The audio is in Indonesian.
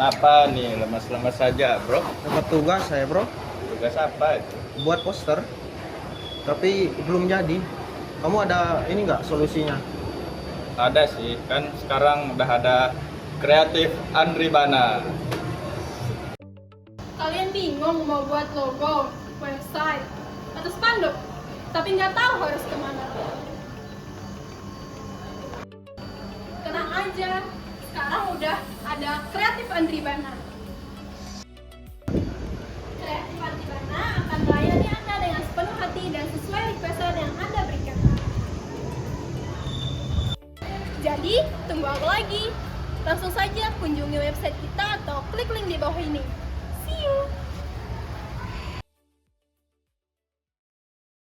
Kenapa nih lemas-lemas saja, bro? Dapat tugas saya, bro. Tugas apa itu? Buat poster. Tapi belum jadi. Kamu ada ini nggak solusinya? Ada sih, kan sekarang udah ada kreatif Andribana. Kalian bingung mau buat logo, website, atau spanduk, tapi nggak tahu harus kemana. Tenang aja, sekarang udah ada Kreatif Andribana. Kreatif Andribana akan melayani Anda dengan sepenuh hati dan sesuai requestan yang Anda berikan. Jadi, tunggu apa lagi? Langsung saja kunjungi website kita atau klik link di bawah ini.